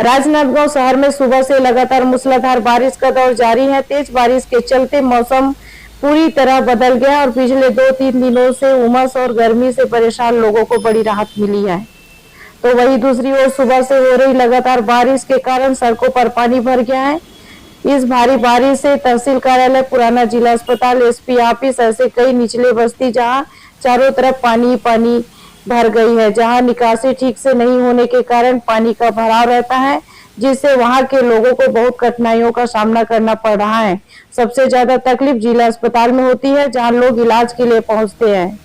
राजनांदगांव शहर में सुबह से लगातार मूसलाधार बारिश का दौर जारी है। तेज बारिश के चलते मौसम पूरी तरह बदल गया और पिछले 2-3 दिनों से उमस और गर्मी से परेशान लोगों को बड़ी राहत मिली है। तो वहीं दूसरी ओर सुबह से हो रही लगातार बारिश के कारण सड़कों पर पानी भर गया है। इस भारी बारिश से तहसील कार्यालय, पुराना जिला अस्पताल, एसपी ऑफिस ऐसे कई निचले बस्ती जहां चारों तरफ पानी पानी भर गई है, जहां निकासी ठीक से नहीं होने के कारण पानी का भराव रहता है, जिससे वहां के लोगों को बहुत कठिनाइयों का सामना करना पड़ रहा है। सबसे ज्यादा तकलीफ जिला अस्पताल में होती है, जहां लोग इलाज के लिए पहुंचते हैं।